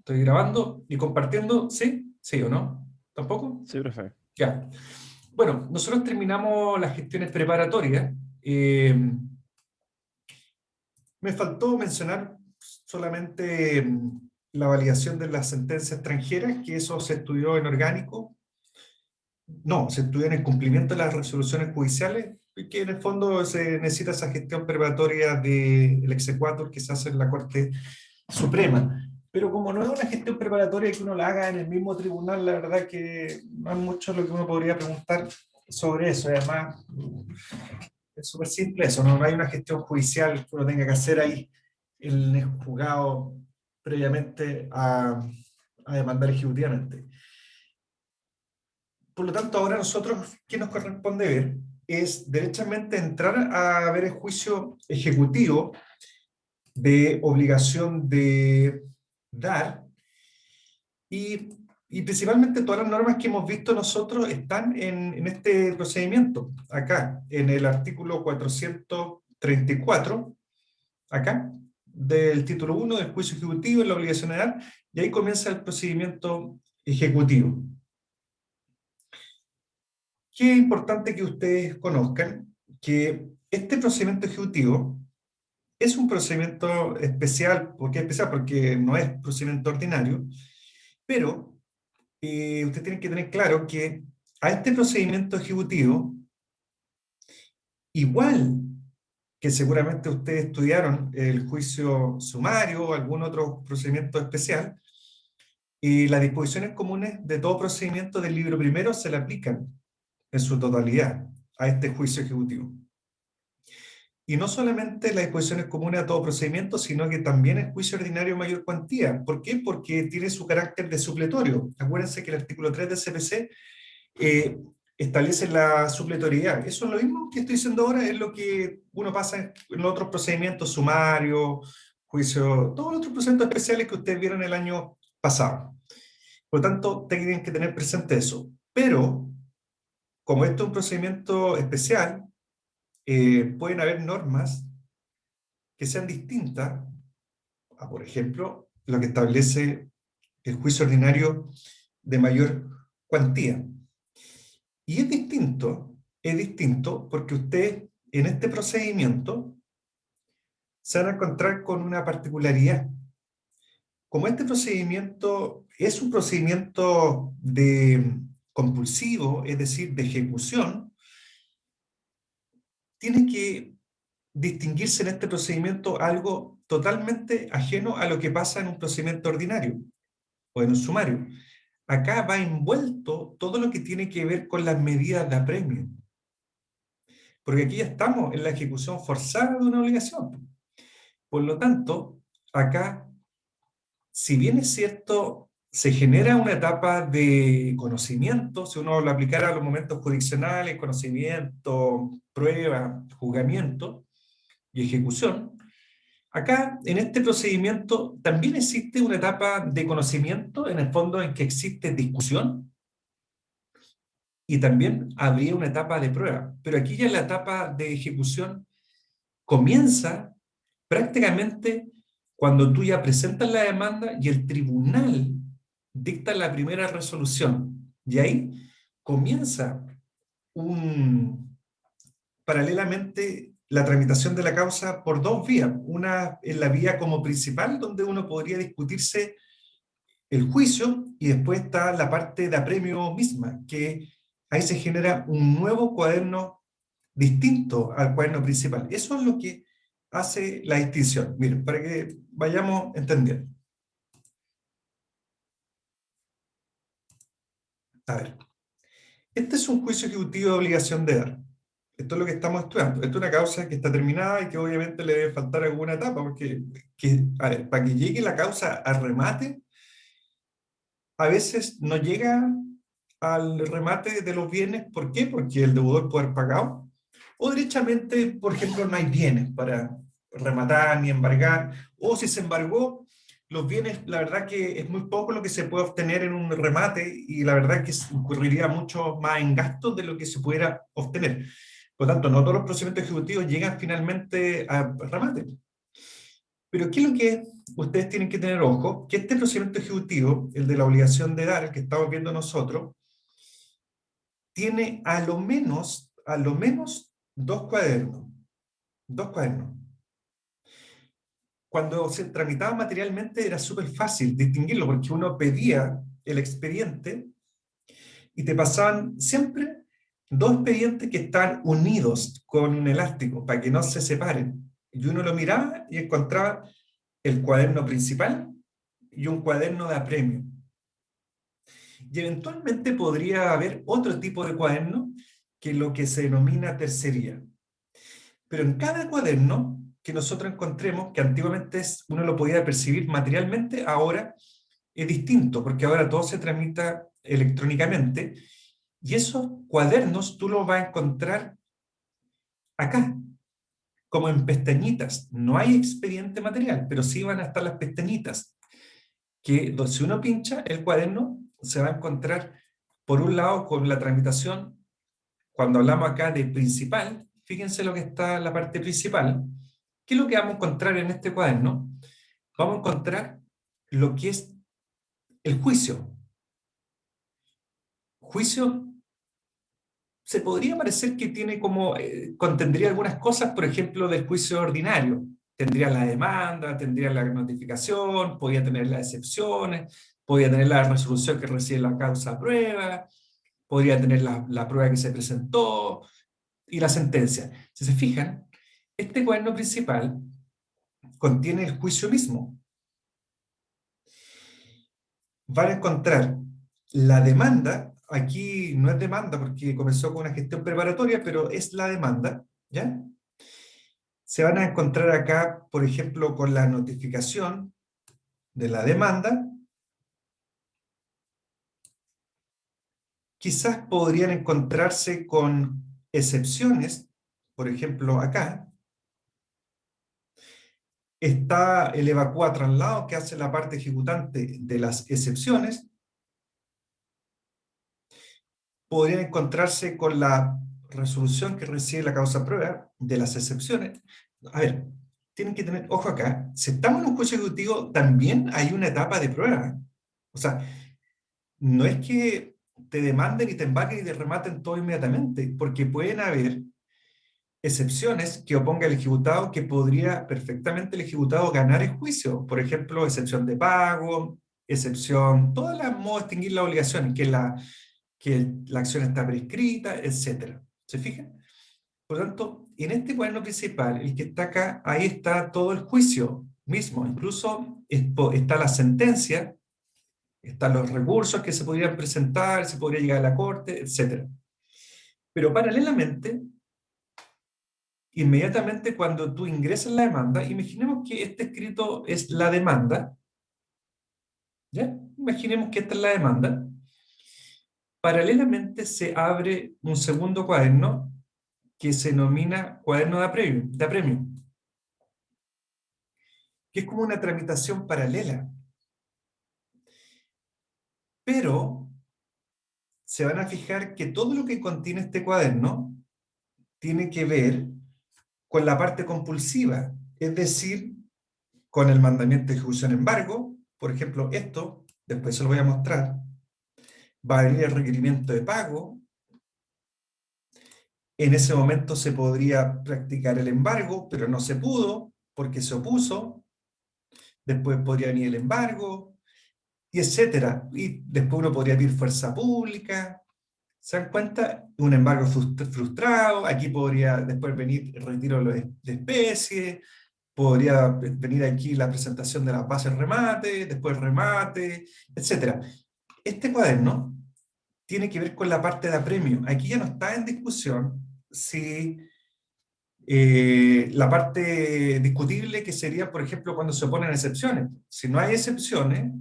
Estoy grabando y compartiendo, ¿sí? ¿Sí o no? ¿Tampoco? Sí, profe. Ya. Bueno, nosotros terminamos las gestiones preparatorias. Eh, Me faltó mencionar solamente la validación de las sentencias extranjeras, que eso se estudió en orgánico. No, se estudió en el cumplimiento de las resoluciones judiciales, y que en el fondo se necesita esa gestión preparatoria del exequatur que se hace en la Corte Suprema. Pero como no es una gestión preparatoria que uno la haga en el mismo tribunal, la verdad que no es mucho lo que uno podría preguntar sobre eso. Y además, es súper simple eso, ¿no? No hay una gestión judicial que uno tenga que hacer ahí en el juzgado previamente a demandar ejecutivamente. Por lo tanto, ahora nosotros, ¿qué nos corresponde ver? Es derechamente entrar a ver el juicio ejecutivo de obligación de dar. Y principalmente todas las normas que hemos visto nosotros están en este procedimiento, acá, en el artículo 434, acá, del título 1 del juicio ejecutivo y la obligación de dar, y ahí comienza el procedimiento ejecutivo. Qué importante que ustedes conozcan que este procedimiento ejecutivo es un procedimiento especial. ¿Por qué especial? Porque no es procedimiento ordinario, pero ustedes tienen que tener claro que a este procedimiento ejecutivo, igual que seguramente ustedes estudiaron el juicio sumario o algún otro procedimiento especial, las disposiciones comunes de todo procedimiento del libro primero se le aplican en su totalidad a este juicio ejecutivo. Y no solamente las disposiciones comunes a todo procedimiento, sino que también el juicio ordinario de mayor cuantía. ¿Por qué? Porque tiene su carácter de supletorio. Acuérdense que el artículo 3 del CPC establece la supletoriedad. Eso es lo mismo que estoy diciendo ahora, es lo que uno pasa en los otros procedimientos sumarios, juicio, todos los otros procedimientos especiales que ustedes vieron el año pasado. Por lo tanto, tienen que tener presente eso. Pero, como esto es un procedimiento especial, pueden haber normas que sean distintas a, por ejemplo, lo que establece el juicio ordinario de mayor cuantía. Y es distinto porque usted en este procedimiento se van a encontrar con una particularidad. Como este procedimiento es un procedimiento de compulsivo, es decir, de ejecución, tiene que distinguirse en este procedimiento algo totalmente ajeno a lo que pasa en un procedimiento ordinario o en un sumario. Acá va envuelto todo lo que tiene que ver con las medidas de apremio, porque aquí ya estamos en la ejecución forzada de una obligación. Por lo tanto, acá, si bien es cierto, se genera una etapa de conocimiento, si uno lo aplicara a los momentos jurisdiccionales, conocimiento, prueba, juzgamiento y ejecución, acá en este procedimiento también existe una etapa de conocimiento, en el fondo en que existe discusión, y también habría una etapa de prueba. Pero aquí ya la etapa de ejecución comienza prácticamente cuando tú ya presentas la demanda y el tribunal dicta la primera resolución. Y ahí comienza un, paralelamente la tramitación de la causa por dos vías. Una en la vía como principal, donde uno podría discutirse el juicio, y después está la parte de apremio misma, que ahí se genera un nuevo cuaderno distinto al cuaderno principal. Eso es lo que hace la distinción. Miren, para que vayamos entendiendo. A ver, este es un juicio ejecutivo de obligación de dar. Esto es lo que estamos estudiando. Esto es una causa que está terminada y que obviamente le debe faltar alguna etapa, porque, a ver, para que llegue la causa al remate, a veces no llega al remate de los bienes. ¿Por qué? Porque el deudor puede haber pagado, o derechamente, por ejemplo, no hay bienes para rematar ni embargar, o si se embargó los bienes, la verdad que es muy poco lo que se puede obtener en un remate, y la verdad que incurriría mucho más en gastos de lo que se pudiera obtener. Por lo tanto, no todos los procedimientos ejecutivos llegan finalmente a remate. Pero ¿qué es lo que ustedes tienen que tener ojo? Que este procedimiento ejecutivo, el de la obligación de dar, el que estamos viendo nosotros, tiene a lo menos dos cuadernos. Dos cuadernos. Cuando se tramitaba materialmente era súper fácil distinguirlo, porque uno pedía el expediente y te pasaban siempre dos expedientes que están unidos con un elástico para que no se separen. Y uno lo miraba y encontraba el cuaderno principal y un cuaderno de apremio. Y eventualmente podría haber otro tipo de cuaderno que es lo que se denomina tercería. Pero en cada cuaderno que nosotros encontremos, que antiguamente uno lo podía percibir materialmente, ahora es distinto, porque ahora todo se tramita electrónicamente, y esos cuadernos tú los vas a encontrar acá, como en pestañitas. No hay expediente material, pero sí van a estar las pestañitas, que si uno pincha el cuaderno, se va a encontrar, por un lado, con la tramitación. Cuando hablamos acá de principal, fíjense lo que está en la parte principal. ¿Qué es lo que vamos a encontrar en este cuaderno? Vamos a encontrar lo que es el juicio. Juicio se podría parecer que tiene como, contendría algunas cosas, por ejemplo, del juicio ordinario. Tendría la demanda, tendría la notificación, podría tener las excepciones, podría tener la resolución que recibe la causa a prueba, podría tener la prueba que se presentó y la sentencia. Si se fijan, este cuaderno principal contiene el juicio mismo. Van a encontrar la demanda, aquí no es demanda porque comenzó con una gestión preparatoria, pero es la demanda, ¿ya? Se van a encontrar acá, por ejemplo, con la notificación de la demanda. Quizás podrían encontrarse con excepciones, por ejemplo, acá. Está el evacúa traslado que hace la parte ejecutante de las excepciones. Podrían encontrarse con la resolución que recibe la causa prueba de las excepciones. A ver, tienen que tener ojo acá. Si estamos en un juicio ejecutivo, también hay una etapa de prueba. O sea, no es que te demanden y te embarguen y te rematen todo inmediatamente, porque pueden haber excepciones que oponga el ejecutado que podría perfectamente el ejecutado ganar el juicio. Por ejemplo, excepción de pago, excepción, todas las modos de extinguir las obligaciones, que la acción está prescrita, etcétera. ¿Se fijan? Por lo tanto, en este cuaderno principal, el que está acá, ahí está todo el juicio mismo. Incluso está la sentencia, están los recursos que se podrían presentar, se podría llegar a la corte, etcétera. Pero paralelamente, inmediatamente cuando tú ingresas la demanda, imaginemos que este escrito es la demanda, ¿ya? Imaginemos que esta es la demanda. Paralelamente se abre un segundo cuaderno que se denomina cuaderno de apremio, que es como una tramitación paralela. Pero se van a fijar que todo lo que contiene este cuaderno tiene que ver con la parte compulsiva, es decir, con el mandamiento de ejecución en embargo. Por ejemplo, esto, después se lo voy a mostrar, va a venir el requerimiento de pago. En ese momento se podría practicar el embargo, pero no se pudo porque se opuso. Después podría venir el embargo, y etcétera. Y después uno podría pedir fuerza pública. ¿Se dan cuenta? Un embargo frustrado. Aquí podría después venir el retiro de especie. Podría venir aquí la presentación de las bases remate, después remate, etcétera. Este cuaderno tiene que ver con la parte de apremio. Aquí ya no está en discusión si la parte discutible que sería, por ejemplo, cuando se oponen excepciones. Si no hay excepciones,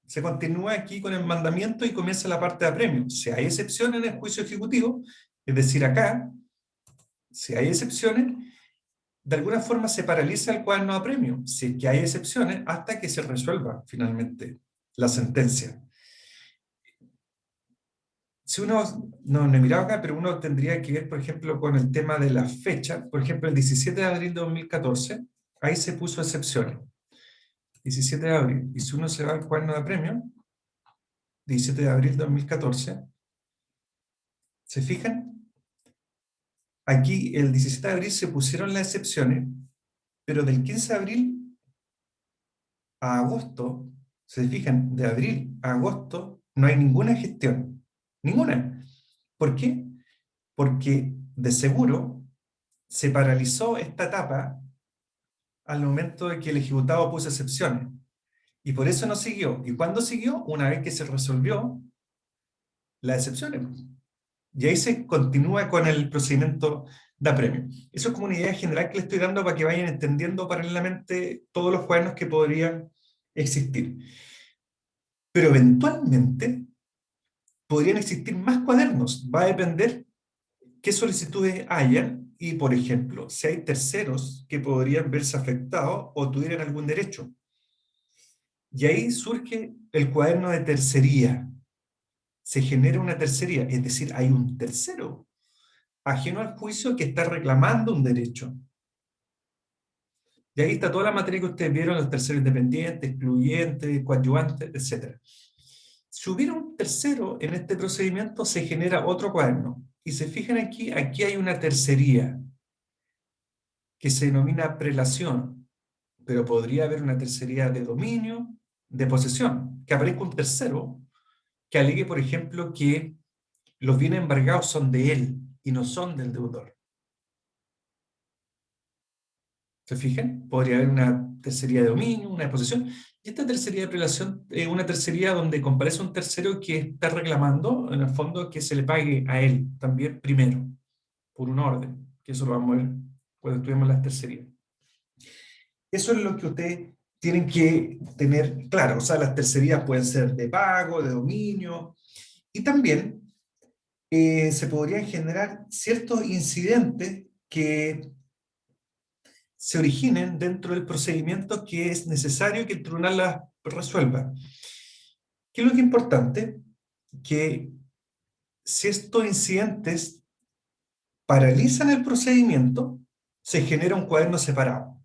se continúa aquí con el mandamiento y comienza la parte de apremio. Si hay excepciones en el juicio ejecutivo, es decir, acá, si hay excepciones, de alguna forma se paraliza el cuaderno de apremio, si es que hay excepciones, hasta que se resuelva finalmente la sentencia. Si uno, no he mirado acá, pero uno tendría que ver, por ejemplo, con el tema de la fecha. Por ejemplo, el 17 de abril de 2014, ahí se puso excepciones. 17 de abril. Y si uno se va al cuaderno de apremio, 17 de abril de 2014, ¿se fijan? Aquí el 17 de abril se pusieron las excepciones, pero del 15 de abril a agosto, ¿se fijan? De abril a agosto no hay ninguna gestión. Ninguna. ¿Por qué? Porque de seguro se paralizó esta etapa al momento de que el ejecutado puso excepciones. Y por eso no siguió. ¿Y cuándo siguió? Una vez que se resolvió las excepciones. Y ahí se continúa con el procedimiento de apremio. Eso es como una idea general que le estoy dando para que vayan entendiendo paralelamente todos los cuadernos que podrían existir. Pero eventualmente podrían existir más cuadernos. Va a depender qué solicitudes hayan y, por ejemplo, si hay terceros que podrían verse afectados o tuvieran algún derecho. Y ahí surge el cuaderno de tercería. Se genera una tercería, es decir, hay un tercero ajeno al juicio que está reclamando un derecho. Y ahí está toda la materia que ustedes vieron, los terceros independientes, excluyentes, coadyuvantes, etc. Si hubiera un tercero en este procedimiento, se genera otro cuaderno. Y se fijan aquí, aquí hay una tercería que se denomina prelación, pero podría haber una tercería de dominio, de posesión, que aparezca un tercero que alegue, por ejemplo, que los bienes embargados son de él y no son del deudor. ¿Se fijan? Podría haber una tercería de dominio, una de posesión. Y esta tercería de prelación es una tercería donde comparece un tercero que está reclamando, en el fondo, que se le pague a él también primero, por un orden, que eso lo vamos a ver cuando estudiemos las tercerías. Eso es lo que ustedes tienen que tener claro. O sea, las tercerías pueden ser de pago, de dominio, y también se podrían generar ciertos incidentes que se originen dentro del procedimiento que es necesario que el tribunal las resuelva. ¿Qué es lo que es importante? Que si estos incidentes paralizan el procedimiento, se genera un cuaderno separado.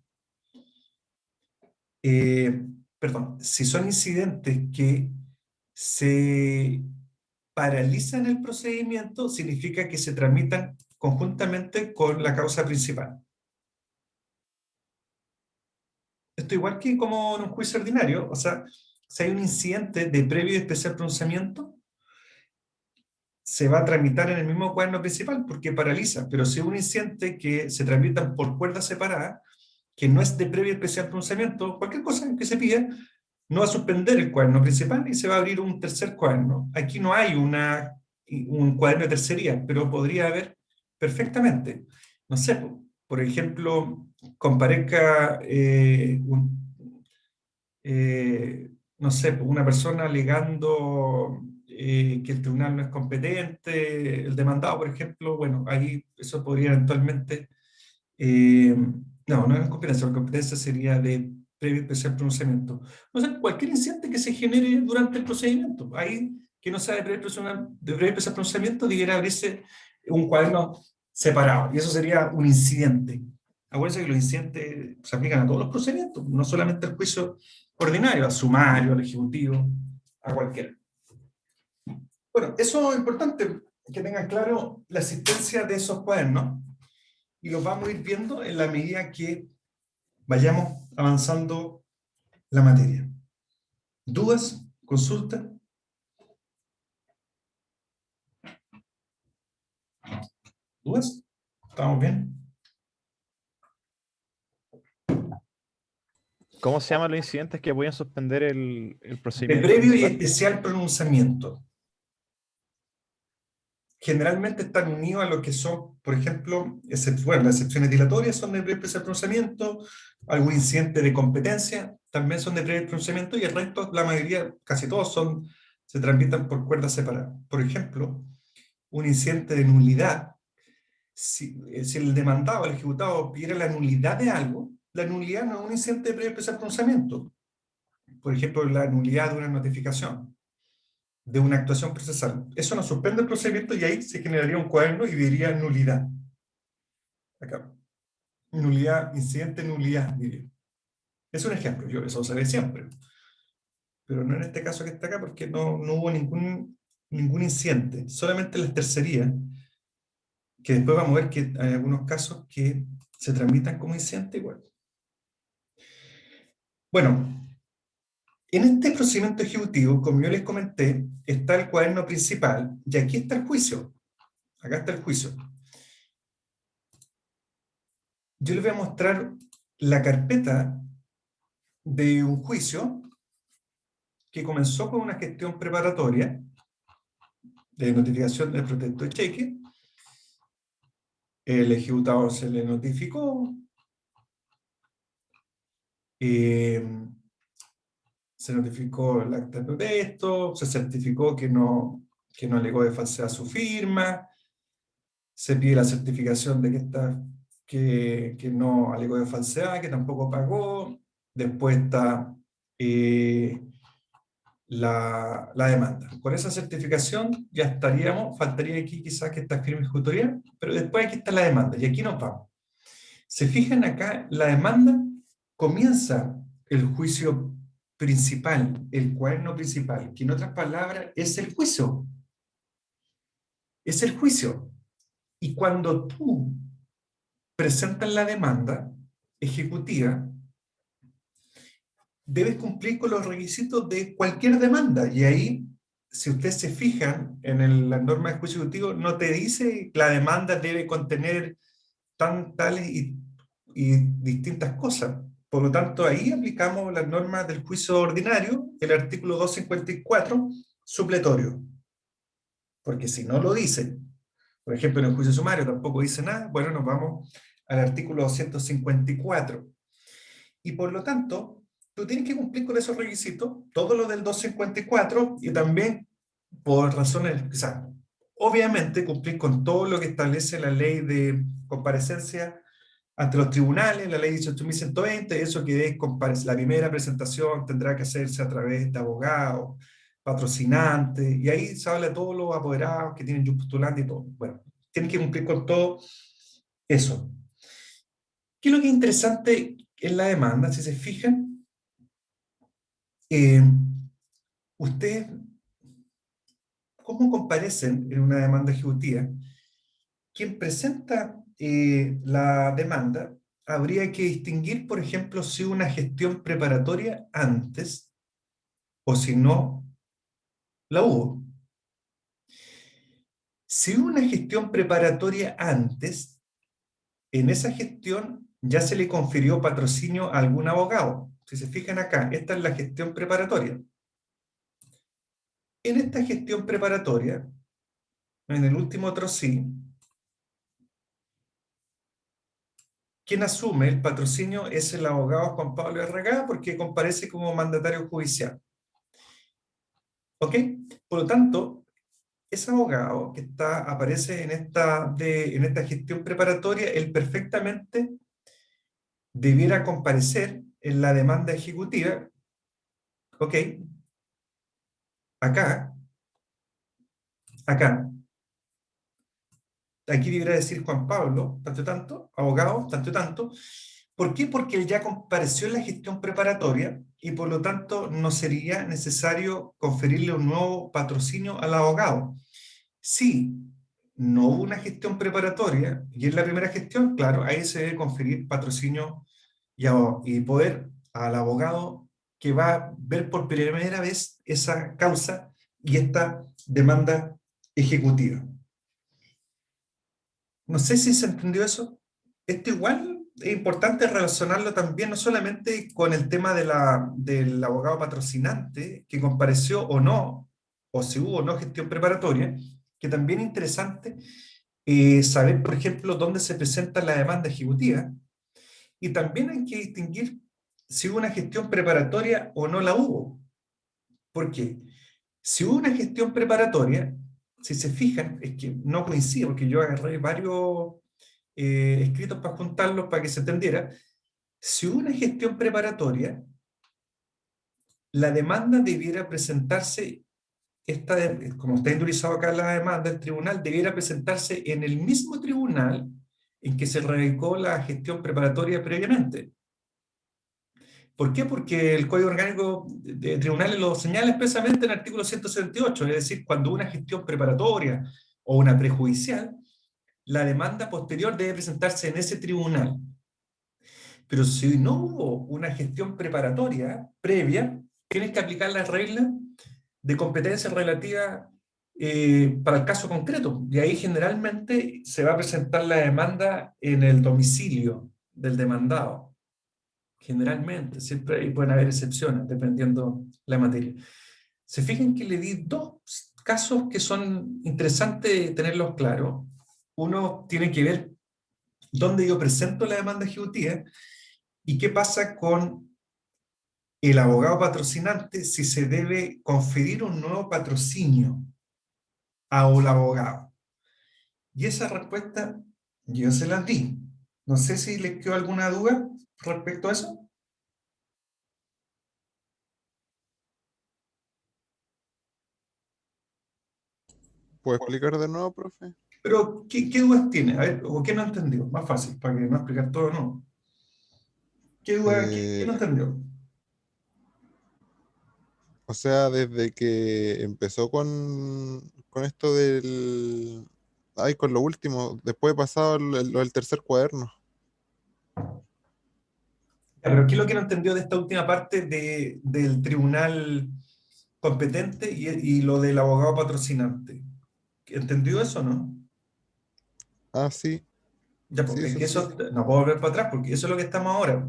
Perdón, si son incidentes que se paralizan el procedimiento, significa que se tramitan conjuntamente con la causa principal. Esto igual que como en un juicio ordinario, o sea, si hay un incidente de previo y especial pronunciamiento, se va a tramitar en el mismo cuaderno principal porque paraliza, pero si hay un incidente que se tramitan por cuerdas separadas, que no es de previo y especial pronunciamiento, cualquier cosa que se pida, no va a suspender el cuaderno principal y se va a abrir un tercer cuaderno. Aquí no hay un cuaderno de tercería, pero podría haber perfectamente. No sé, por ejemplo, comparezca no sé, una persona alegando que el tribunal no es competente, el demandado, por ejemplo, bueno, ahí eso podría eventualmente, no es competencia, la competencia sería de previo especial pronunciamiento. O sea, cualquier incidente que se genere durante el procedimiento, ahí que no sea de previo especial pronunciamiento, debiera abrirse un cuaderno separado, y eso sería un incidente. Acuérdense que los incidentes se aplican a todos los procedimientos, no solamente al juicio ordinario, al sumario, al ejecutivo, a cualquiera. Bueno, eso es importante, que tengan claro la existencia de esos cuadernos, y los vamos a ir viendo en la medida que vayamos avanzando la materia. ¿Dudas? ¿Consultas? ¿Dudas? ¿Estamos bien? ¿Cómo se llaman los incidentes que pueden suspender el De procedimiento previo y principal? especial pronunciamiento. Generalmente están unidos a lo que son, por ejemplo, bueno, las excepciones dilatorias son de previo y especial pronunciamiento, algún incidente de competencia también son de previo pronunciamiento, y el resto, la mayoría, casi todos se tramitan por cuerdas separadas. Por ejemplo, un incidente de nulidad, si el demandado, el ejecutado, pidiera la nulidad de algo, la nulidad no es un incidente de previo y especial pronunciamiento. Por ejemplo, la nulidad de una notificación, de una actuación procesal. Eso no suspende el procedimiento y ahí se generaría un cuaderno y diría nulidad. Acá. Nulidad, incidente nulidad, diría. Es un ejemplo, eso se ve siempre, pero no en este caso que está acá porque no hubo ningún incidente, solamente las tercerías, que después vamos a ver que hay algunos casos que se tramitan como incidente igual. Bueno, en este procedimiento ejecutivo, como yo les comenté, está el cuaderno principal y aquí está el juicio. Acá está el juicio. Yo les voy a mostrar la carpeta de un juicio que comenzó con una gestión preparatoria de notificación del proyecto de cheque. El ejecutado se le notificó, se notificó el acta de protesto, se certificó que no alegó de falsedad su firma, se pide la certificación de que no alegó de falsedad, que tampoco pagó, después está la demanda. Con esa certificación ya estaríamos, faltaría aquí quizás que esta firma ejecutoria, pero después aquí está la demanda, y aquí nos vamos. Se fijan acá, la demanda comienza el juicio principal, el cuaderno principal, que en otras palabras es el juicio. Es el juicio. Y cuando tú presentas la demanda ejecutiva, debes cumplir con los requisitos de cualquier demanda. Y ahí, si ustedes se fijan en la norma de juicio ejecutivo, no te dice que la demanda debe contener tales y distintas cosas. Por lo tanto, ahí aplicamos las normas del juicio ordinario, el artículo 254, supletorio. Porque si no lo dice, por ejemplo, en el juicio sumario tampoco dice nada, bueno, nos vamos al artículo 254. Y por lo tanto, tú tienes que cumplir con esos requisitos, todo lo del 254, y también por razones, o sea, obviamente cumplir con todo lo que establece la ley de comparecencia ante los tribunales, la ley 18.120, eso que es la primera presentación tendrá que hacerse a través de abogados, patrocinantes, y ahí se habla de todos los apoderados que tienen postulante y todo. Bueno, tienen que cumplir con todo eso. ¿Qué es lo que es interesante en la demanda? Si se fijan, ustedes, ¿cómo comparecen en una demanda ejecutiva? Quien presenta la demanda habría que distinguir, por ejemplo, si una gestión preparatoria antes o si no la hubo. Si hubo una gestión preparatoria antes, en esa gestión ya se le confirió patrocinio a algún abogado. Si se fijan acá, esta es la gestión preparatoria. En esta gestión preparatoria, en el último trocí, quien asume el patrocinio es el abogado Juan Pablo Herragá porque comparece como mandatario judicial. ¿Ok? Por lo tanto, ese abogado que aparece en esta gestión preparatoria, él perfectamente debiera comparecer en la demanda ejecutiva. ¿Ok? Acá, acá. Aquí debería decir Juan Pablo, tanto tanto, abogado, tanto tanto. ¿Por qué? Porque él ya compareció en la gestión preparatoria y por lo tanto no sería necesario conferirle un nuevo patrocinio al abogado. Si no hubo una gestión preparatoria y es la primera gestión, claro, ahí se debe conferir patrocinio y poder al abogado que va a ver por primera vez esa causa y esta demanda ejecutiva. No sé si se entendió eso. Esto igual es importante relacionarlo también, no solamente con el tema del abogado patrocinante que compareció o no, o si hubo o no gestión preparatoria, que también es interesante saber, por ejemplo, dónde se presenta la demanda ejecutiva. Y también hay que distinguir si hubo una gestión preparatoria o no la hubo. ¿Por qué? Si hubo una gestión preparatoria, si se fijan, es que no coincide, porque yo agarré varios escritos para juntarlos para que se entendiera. Si hubo una gestión preparatoria, la demanda debiera presentarse, como está indurizado acá la demanda, el tribunal debiera presentarse en el mismo tribunal en que se radicó la gestión preparatoria previamente. ¿Por qué? Porque el Código Orgánico de Tribunales lo señala expresamente en el artículo 178, es decir, cuando una gestión preparatoria o una prejudicial, la demanda posterior debe presentarse en ese tribunal. Pero si no hubo una gestión preparatoria previa, tienes que aplicar las reglas de competencia relativa para el caso concreto. Y ahí generalmente se va a presentar la demanda en el domicilio del demandado. Generalmente, siempre ahí pueden haber excepciones, dependiendo la materia. Se fijan que le di dos casos que son interesantes tenerlos claros. Uno tiene que ver dónde yo presento la demanda ejecutiva y qué pasa con el abogado patrocinante si se debe conferir un nuevo patrocinio al abogado. Y esa respuesta yo se la di. No sé si les quedó alguna duda respecto a eso. ¿Puedo explicar de nuevo, profe? Pero, ¿qué dudas tiene? A ver, ¿o qué no entendió? Más fácil, para que no explicar todo, ¿no? ¿Qué duda, qué no Eh, entendió? o sea, desde que empezó con esto del... Ay, con lo último, después de pasado lo del tercer cuaderno. Ya, pero ¿qué es lo que no entendió de esta última parte del tribunal competente y lo del abogado patrocinante? ¿Entendió eso o no? Ah, sí, Ya, sí, porque es eso que sí. eso no puedo volver para atrás, porque eso es lo que estamos ahora.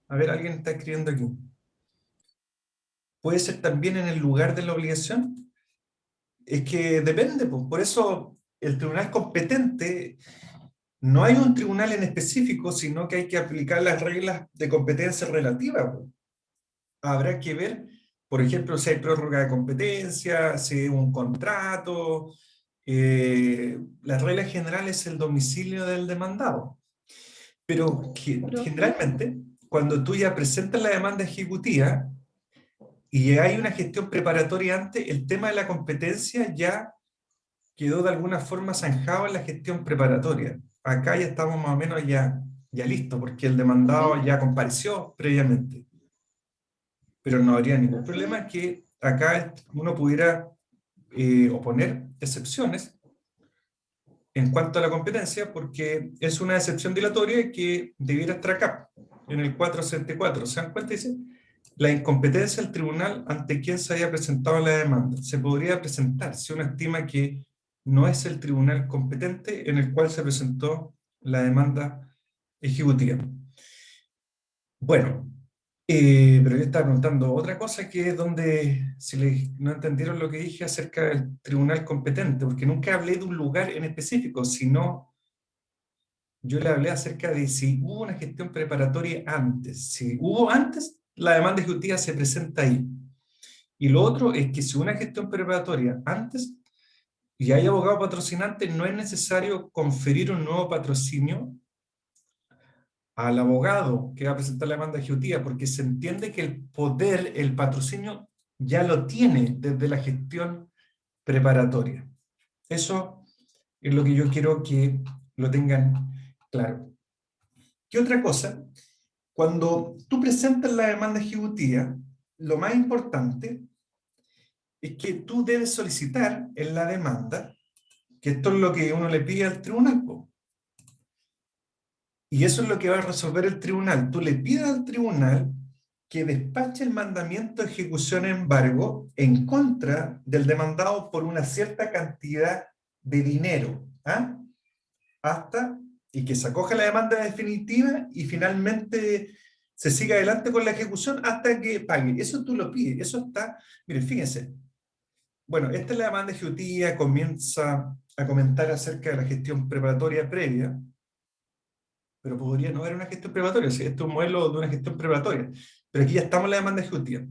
A ver, alguien está escribiendo aquí. ¿Puede ser también en el lugar de la obligación? Es que depende, pues. Por eso el tribunal competente, no hay un tribunal en específico, sino que hay que aplicar las reglas de competencia relativa, pues. Habrá que ver, por ejemplo, si hay prórroga de competencia, si hay un contrato. La regla general es el domicilio del demandado. Pero generalmente, cuando tú ya presentas la demanda ejecutiva y hay una gestión preparatoria antes, el tema de la competencia ya quedó de alguna forma zanjado en la gestión preparatoria. Acá ya estamos más o menos ya listos, porque el demandado ya compareció previamente. Pero no habría ningún problema que acá uno pudiera oponer excepciones en cuanto a la competencia, porque es una excepción dilatoria que debiera estar acá, en el 474. ¿Se dan cuenta? Dice, la incompetencia del tribunal ante quien se haya presentado la demanda. Se podría presentar si uno estima que no es el tribunal competente en el cual se presentó la demanda ejecutiva. Bueno, pero yo estaba preguntando otra cosa que es donde, si no entendieron lo que dije acerca del tribunal competente, porque nunca hablé de un lugar en específico, sino yo le hablé acerca de si hubo una gestión preparatoria antes. Si hubo antes, la demanda ejecutiva se presenta ahí. Y lo otro es que si hubo una gestión preparatoria antes y hay abogado patrocinante, no es necesario conferir un nuevo patrocinio al abogado que va a presentar la demanda ejecutiva, porque se entiende que el poder, el patrocinio, ya lo tiene desde la gestión preparatoria. Eso es lo que yo quiero que lo tengan claro. ¿Qué otra cosa? Cuando tú presentas la demanda ejecutiva, lo más importante es que tú debes solicitar en la demanda, que esto es lo que uno le pide al tribunal, po. Y eso es lo que va a resolver el tribunal. Tú le pides al tribunal que despache el mandamiento de ejecución en embargo en contra del demandado por una cierta cantidad de dinero, ¿ah? Hasta, y que se acoja la demanda definitiva y finalmente se siga adelante con la ejecución hasta que pague. Eso tú lo pides, eso está, miren, fíjense. Bueno, esta es la demanda ejecutiva, comienza a comentar acerca de la gestión preparatoria previa, pero podría no haber una gestión preparatoria, si este es un modelo de una gestión preparatoria, pero aquí ya estamos en la demanda ejecutiva.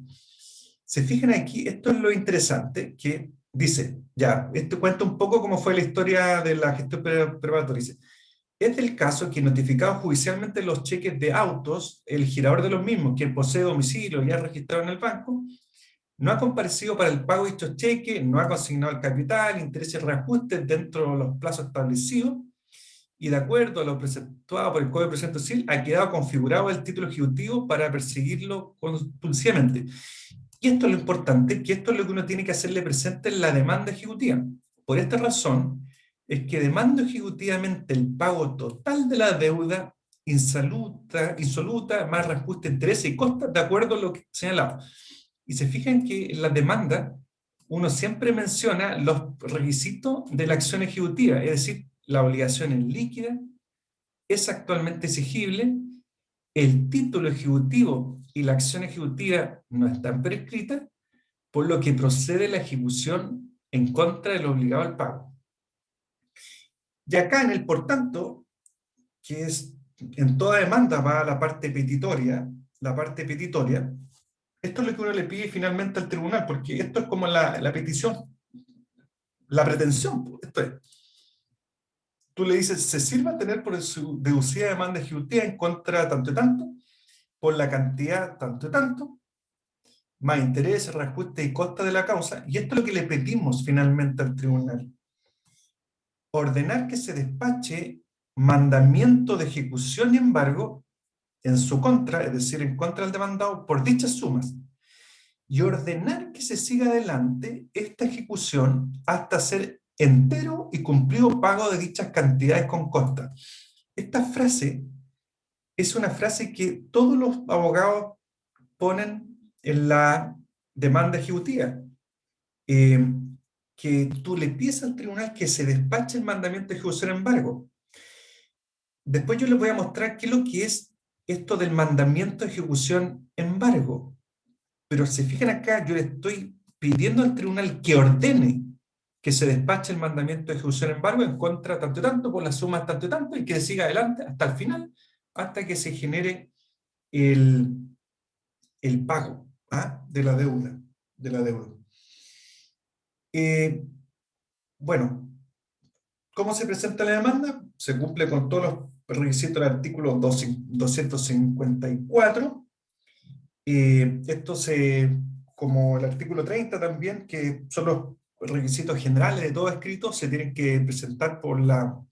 Se fijan aquí, esto es lo interesante, que dice, ya, esto cuenta un poco cómo fue la historia de la gestión preparatoria. Dice, es el caso que notificado judicialmente los cheques de autos, el girador de los mismos, quien posee domicilio y ha registrado en el banco, no ha comparecido para el pago de estos cheques, no ha consignado el capital, intereses y reajustes dentro de los plazos establecidos, y de acuerdo a lo preceptuado por el Código de Procedimiento Civil, ha quedado configurado el título ejecutivo para perseguirlo compulsivamente. Y esto es lo importante, que esto es lo que uno tiene que hacerle presente en la demanda ejecutiva. Por esta razón, es que demando ejecutivamente el pago total de la deuda insoluta, más reajuste, interés y costas, de acuerdo a lo que señalado. Y se fijan que en la demanda uno siempre menciona los requisitos de la acción ejecutiva, es decir, la obligación es líquida, es actualmente exigible, el título ejecutivo y la acción ejecutiva no están prescritas, por lo que procede la ejecución en contra del obligado al pago. Y acá en el por tanto, que es en toda demanda va a la parte petitoria, esto es lo que uno le pide finalmente al tribunal, porque esto es como la petición, la pretensión. Esto es, tú le dices, se sirva tener por su deducida demanda ejecutiva en contra tanto y tanto, por la cantidad tanto y tanto, más interés, reajuste y costa de la causa, y esto es lo que le pedimos finalmente al tribunal. Ordenar que se despache mandamiento de ejecución y embargo en su contra, es decir, en contra del demandado, por dichas sumas, y ordenar que se siga adelante esta ejecución hasta ser entero y cumplido pago de dichas cantidades con costa. Esta frase es una frase que todos los abogados ponen en la demanda ejecutiva, que tú le pides al tribunal que se despache el mandamiento de ejecución en embargo. Después yo les voy a mostrar qué es lo que es esto del mandamiento de ejecución en embargo. Pero se fijan acá, yo le estoy pidiendo al tribunal que ordene que se despache el mandamiento de ejecución en embargo en contra tanto y tanto, por las sumas tanto y tanto, y que siga adelante hasta el final, hasta que se genere el pago de la deuda. Bueno, ¿cómo se presenta la demanda? Se cumple con todos los requisitos del artículo 254. Esto como el artículo 30 también, que son los requisitos generales de todo escrito, se tienen que presentar por la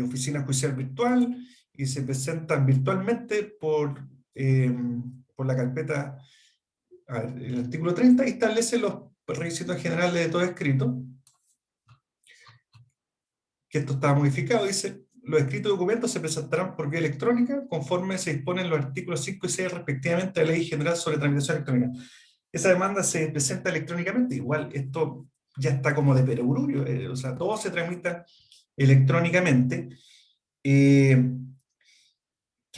oficina judicial virtual y se presentan virtualmente por la carpeta. A ver, el artículo 30 establece los requisitos generales de todo escrito, que esto está modificado, dice: los escritos documentos se presentarán por vía electrónica conforme se disponen los artículos 5 y 6 respectivamente de la Ley General sobre Tramitación Electrónica. Esa demanda se presenta electrónicamente, igual esto ya está como de perogrullo, o sea, todo se tramita electrónicamente. ¿Qué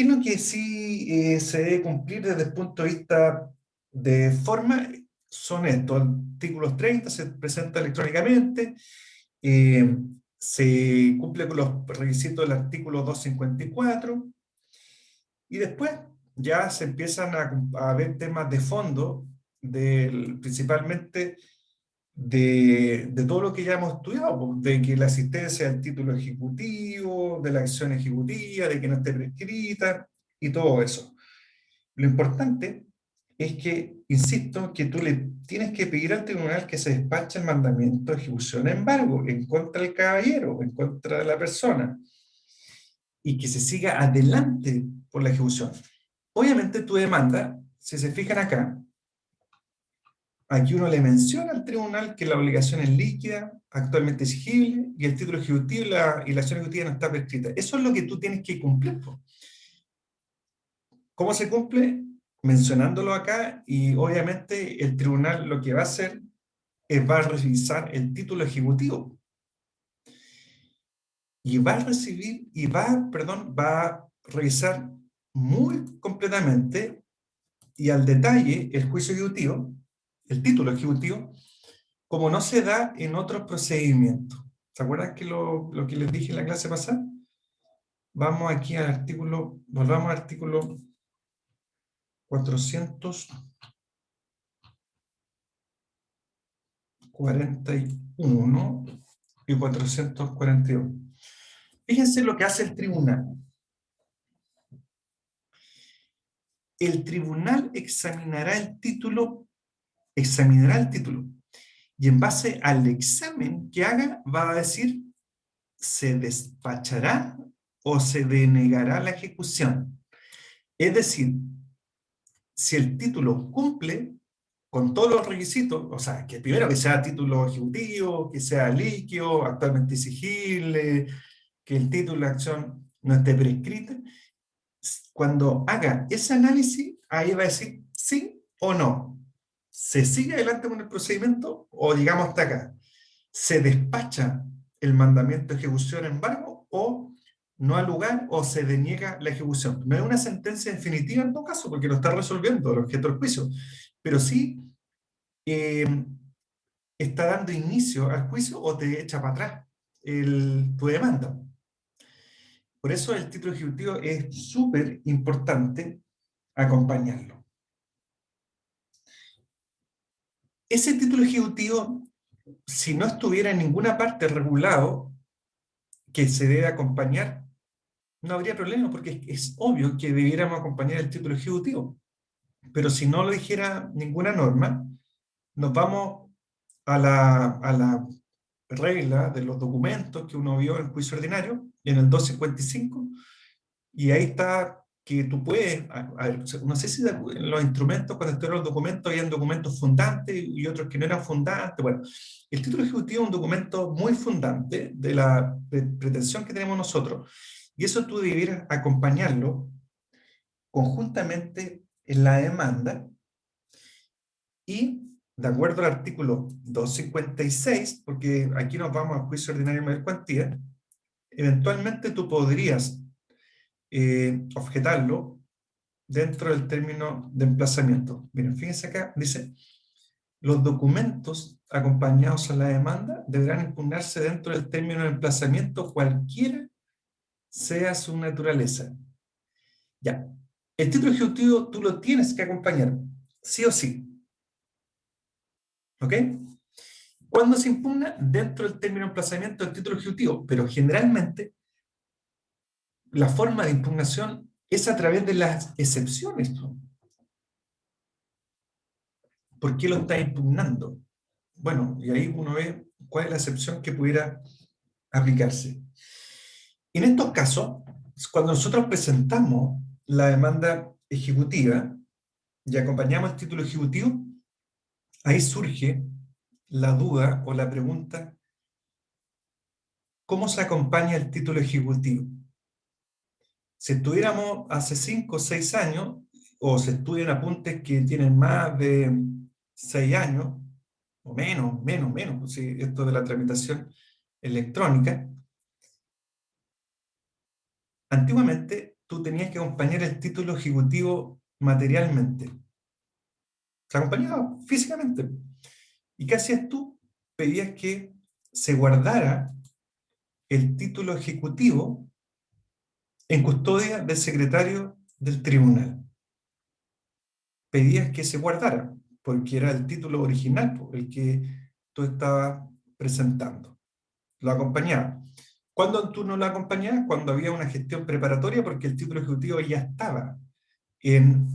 es lo que sí se debe cumplir desde el punto de vista de forma? Son estos: artículos 30 se presenta electrónicamente, se cumple con los requisitos del artículo 254, y después ya se empiezan a ver temas de fondo, principalmente de todo lo que ya hemos estudiado, de que la asistencia al título ejecutivo, de la acción ejecutiva, de que no esté prescrita, y todo eso. Lo importante es que, insisto, que tú le tienes que pedir al tribunal que se despache el mandamiento de ejecución en embargo, en contra del caballero, en contra de la persona, y que se siga adelante por la ejecución. Obviamente tu demanda, si se fijan acá, aquí uno le menciona al tribunal que la obligación es líquida, actualmente exigible, y el título ejecutivo y la acción ejecutiva no está prescrita. Eso es lo que tú tienes que cumplir. ¿Cómo se cumple? Mencionándolo acá, y obviamente el tribunal lo que va a hacer es va a revisar el título ejecutivo. Y va a recibir, va a revisar muy completamente y al detalle el juicio ejecutivo, el título ejecutivo, como no se da en otros procedimientos. ¿Se acuerdan que lo que les dije en la clase pasada? Vamos aquí al artículo, volvamos al artículo 441 y 442. Fíjense lo que hace el tribunal. El tribunal examinará el título, y en base al examen que haga va a decir ¿se despachará o se denegará la ejecución? Es decir, si el título cumple con todos los requisitos, o sea, que primero que sea título ejecutivo, que sea líquido, actualmente exigible, que el título de acción no esté prescrito, cuando haga ese análisis, ahí va a decir sí o no. ¿Se sigue adelante con el procedimiento o llegamos hasta acá? ¿Se despacha el mandamiento de ejecución en embargo o no ha lugar o se deniega la ejecución? No es una sentencia definitiva en todo caso, porque lo está resolviendo el objeto del juicio, pero sí está dando inicio al juicio o te echa para atrás tu demanda. Por eso el título ejecutivo es súper importante acompañarlo. Ese título ejecutivo, si no estuviera en ninguna parte regulado que se debe acompañar, no habría problema, porque es obvio que debiéramos acompañar el título ejecutivo. Pero si no lo dijera ninguna norma, nos vamos a la regla de los documentos que uno vio en juicio ordinario, en el 255, y ahí está que tú puedes, a ver, no sé si en los instrumentos, cuando estuvieron los documentos, habían documentos fundantes y otros que no eran fundantes. Bueno, el título ejecutivo es un documento muy fundante de la pretensión que tenemos nosotros, y eso tú debieras acompañarlo conjuntamente en la demanda, y de acuerdo al artículo 256, porque aquí nos vamos al juicio ordinario de mayor cuantía, eventualmente tú podrías objetarlo dentro del término de emplazamiento. Miren, fíjense acá, dice, los documentos acompañados a la demanda deberán impugnarse dentro del término de emplazamiento cualquiera sea su naturaleza. Ya, el título ejecutivo tú lo tienes que acompañar, sí o sí. ¿Ok? ¿Cuándo se impugna? Dentro del término de emplazamiento del título ejecutivo, pero generalmente la forma de impugnación es a través de las excepciones. ¿Por qué lo está impugnando? Bueno, y ahí uno ve cuál es la excepción que pudiera aplicarse. En estos casos, cuando nosotros presentamos la demanda ejecutiva y acompañamos el título ejecutivo, ahí surge la duda o la pregunta, ¿cómo se acompaña el título ejecutivo? Si estuviéramos hace 5 o 6 años, o se estudian apuntes que tienen más de 6 años, o menos, pues sí, esto de la tramitación electrónica, antiguamente tú tenías que acompañar el título ejecutivo materialmente. Se acompañaba físicamente. ¿Y qué hacías tú? Pedías que se guardara el título ejecutivo en custodia del secretario del tribunal. Pedías que se guardara, porque era el título original, el que tú estabas presentando. Lo acompañaba. ¿Cuándo tú no lo acompañabas? Cuando había una gestión preparatoria, porque el título ejecutivo ya estaba en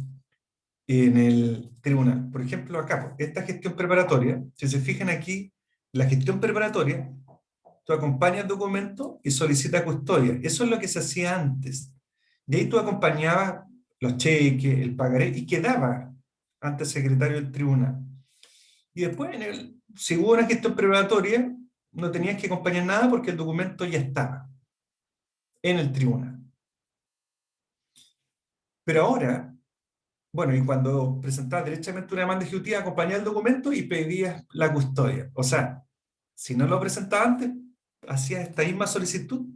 el tribunal. Por ejemplo, acá, esta gestión preparatoria, si se fijan aquí, la gestión preparatoria, tú acompañas el documento y solicitas custodia. Eso es lo que se hacía antes. De ahí tú acompañabas los cheques, el pagaré, y quedaba ante el secretario del tribunal. Y después, si hubo una gestión preparatoria, no tenías que acompañar nada porque el documento ya estaba en el tribunal. Pero ahora, bueno, y cuando presentabas derechamente una demanda ejecutiva, acompañabas el documento y pedías la custodia. O sea, si no lo presentabas antes, hacías esta misma solicitud,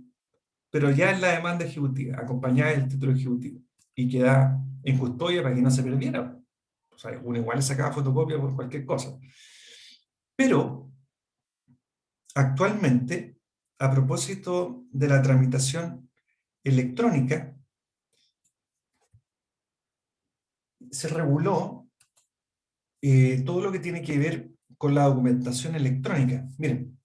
pero ya en la demanda ejecutiva, acompañabas el título ejecutivo y quedaba en custodia para que no se perdiera. O sea, uno igual le sacaba fotocopia por cualquier cosa. Pero, actualmente, a propósito de la tramitación electrónica, se reguló todo lo que tiene que ver con la documentación electrónica. Miren,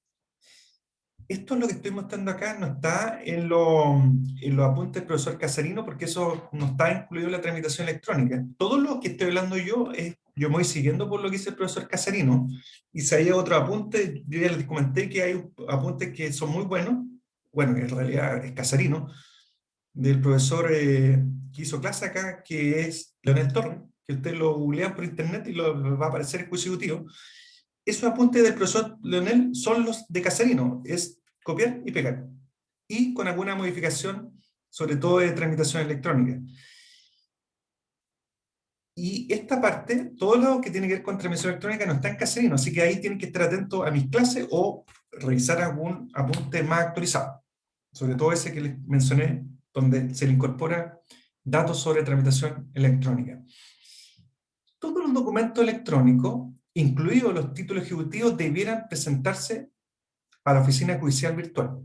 esto es lo que estoy mostrando acá, no está en los apuntes del profesor Casarino, porque eso no está incluido en la tramitación electrónica. Todo lo que estoy hablando yo, yo me voy siguiendo por lo que dice el profesor Casarino, y si hay otro apunte, yo ya les comenté que hay apuntes que son muy buenos, bueno, en realidad es casarino, del profesor que hizo clase acá, que es Leonel Torres, que ustedes lo googlean por internet y va a aparecer el juicio ejecutivo. Esos apuntes del profesor Leonel son los de Casarino, es copiar y pegar, y con alguna modificación, sobre todo de tramitación electrónica. Y esta parte, todo lo que tiene que ver con tramitación electrónica no está en Casarino, así que ahí tienen que estar atentos a mis clases o revisar algún apunte más actualizado, sobre todo ese que les mencioné, donde se le incorpora datos sobre tramitación electrónica. Todos los documentos electrónicos, incluidos los títulos ejecutivos, debieran presentarse a la oficina judicial virtual.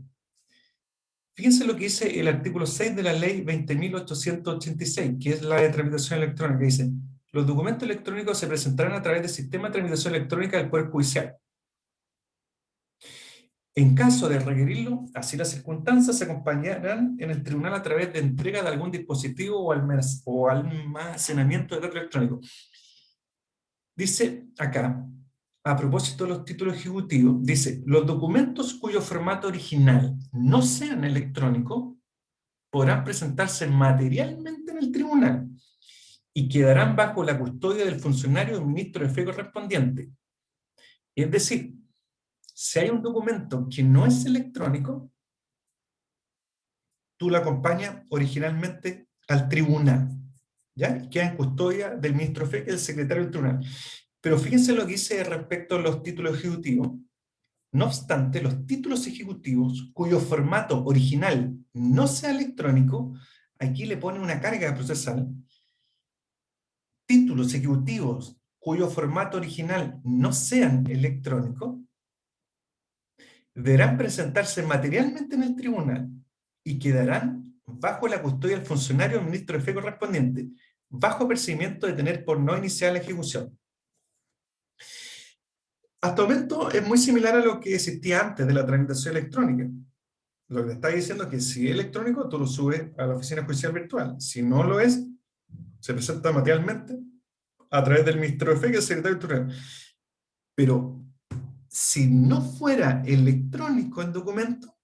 Fíjense lo que dice el artículo 6 de la ley 20.886, que es la de tramitación electrónica. Dice, los documentos electrónicos se presentarán a través del sistema de tramitación electrónica del Poder Judicial. En caso de requerirlo, así las circunstancias se acompañarán en el tribunal a través de entrega de algún dispositivo o almacenamiento de datos electrónicos. Dice acá, a propósito de los títulos ejecutivos, dice, los documentos cuyo formato original no sean electrónicos podrán presentarse materialmente en el tribunal y quedarán bajo la custodia del funcionario o ministro de fe correspondiente. Es decir, si hay un documento que no es electrónico, tú lo acompañas originalmente al tribunal, ¿ya? Y queda en custodia del ministro de fe, que es el secretario del tribunal. Pero fíjense lo que dice respecto a los títulos ejecutivos. No obstante, los títulos ejecutivos cuyo formato original no sea electrónico, aquí le pone una carga procesal. Títulos ejecutivos cuyo formato original no sean electrónicos, deberán presentarse materialmente en el tribunal y quedarán bajo la custodia del funcionario o ministro de fe correspondiente, bajo percibimiento de tener por no iniciar la ejecución. Hasta el momento es muy similar a lo que existía antes de la tramitación electrónica. Lo que te está diciendo es que si es electrónico, tú lo subes a la oficina judicial virtual. Si no lo es, se presenta materialmente a través del Ministerio de Fe, que es el secretario del tribunal. Pero si no fuera electrónico el documento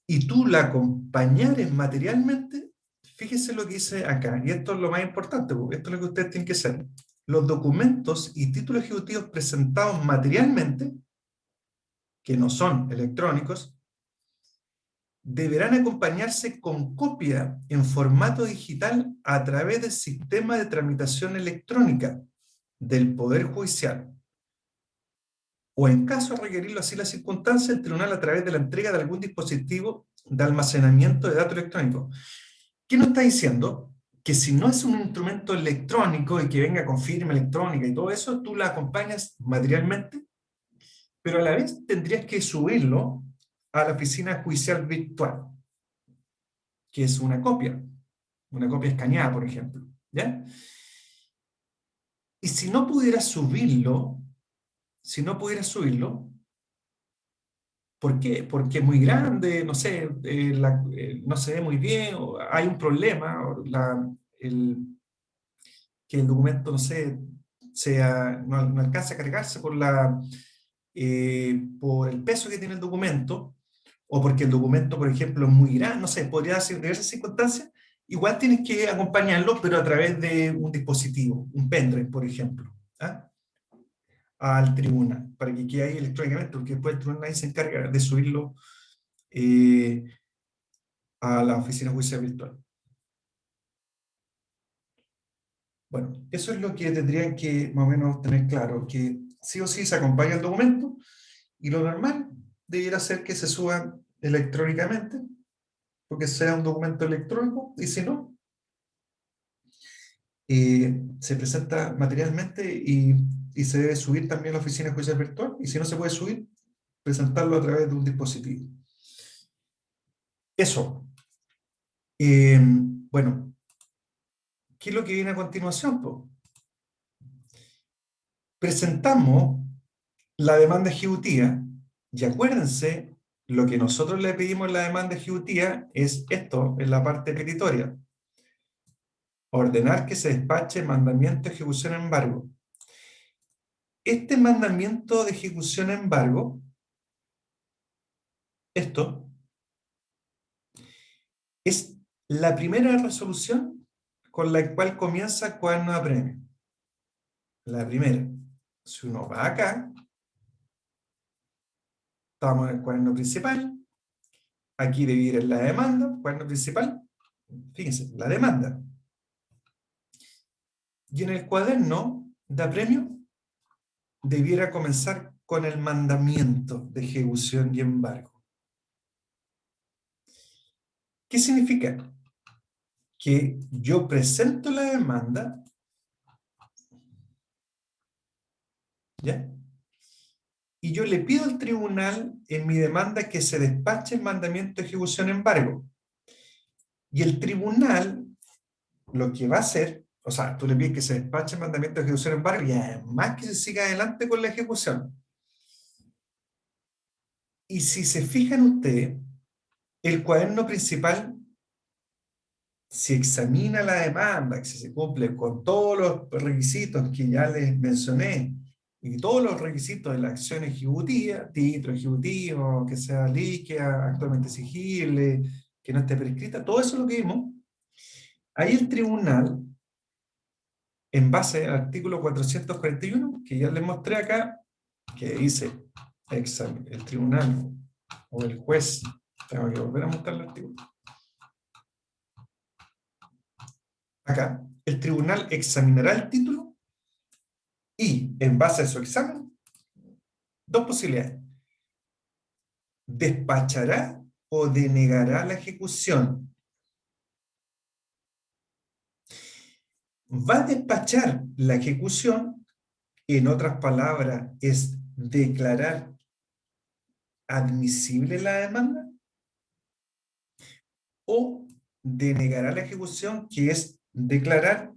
y tú la acompañares materialmente, fíjese lo que dice acá, y esto es lo más importante, porque esto es lo que ustedes tienen que hacer. Los documentos y títulos ejecutivos presentados materialmente, que no son electrónicos, deberán acompañarse con copia en formato digital a través del sistema de tramitación electrónica del Poder Judicial. O en caso de requerirlo así la circunstancia, el tribunal a través de la entrega de algún dispositivo de almacenamiento de datos electrónicos. ¿Qué nos está diciendo? Que si no es un instrumento electrónico y que venga con firma electrónica y todo eso, tú la acompañas materialmente, pero a la vez tendrías que subirlo a la oficina judicial virtual, que es una copia escaneada, por ejemplo, ¿ya? Y si no pudieras subirlo, ¿por qué? Porque es muy grande, no sé, no se ve muy bien, o hay un problema, o que el documento, no sé, no alcanza a cargarse por el peso que tiene el documento, o porque el documento, por ejemplo, es muy grande, no sé, podría ser diversas circunstancias, igual tienes que acompañarlo, pero a través de un dispositivo, un pendrive, por ejemplo, ¿ah? Al tribunal, para que quede ahí electrónicamente, porque después el tribunal ahí se encarga de subirlo a la oficina judicial virtual. Bueno, eso es lo que tendrían que más o menos tener claro, que sí o sí se acompaña el documento, y lo normal debiera ser que se suba electrónicamente, porque sea un documento electrónico, y si no, se presenta materialmente y se debe subir también a la oficina judicial virtual, y si no se puede subir, presentarlo a través de un dispositivo. Eso. Bueno, ¿qué es lo que viene a continuación, po? Presentamos la demanda ejecutiva, y acuérdense, lo que nosotros le pedimos en la demanda ejecutiva es esto, en la parte petitoria. Ordenar que se despache mandamiento de ejecución en embargo. Este mandamiento de ejecución en embargo esto es la primera resolución con la cual comienza cuaderno de apremio. La primera. Si uno va acá, estamos en el cuaderno principal, aquí debiera ir la demanda, cuaderno principal, fíjense, la demanda. Y en el cuaderno de apremio debiera comenzar con el mandamiento de ejecución y embargo. ¿Qué significa? Que yo presento la demanda, ¿ya? Y yo le pido al tribunal en mi demanda que se despache el mandamiento de ejecución y embargo. Y el tribunal lo que va a hacer, o sea, tú le pides que se despache el mandamiento de ejecución y embargo y además que se siga adelante con la ejecución. Y si se fijan ustedes, el cuaderno principal, si examina la demanda, que se cumple con todos los requisitos que ya les mencioné, y todos los requisitos de la acción ejecutiva, título ejecutivo, que sea líquida, actualmente exigible, que no esté prescrita, todo eso lo que vimos, ahí el tribunal, en base al artículo 441, que ya les mostré acá, que dice el tribunal o el juez, tengo que volver a mostrar el artículo. Acá, el tribunal examinará el título y, en base a su examen, dos posibilidades. Despachará o denegará la ejecución. Va a despachar la ejecución, en otras palabras, es declarar admisible la demanda, o denegará la ejecución, que es declarar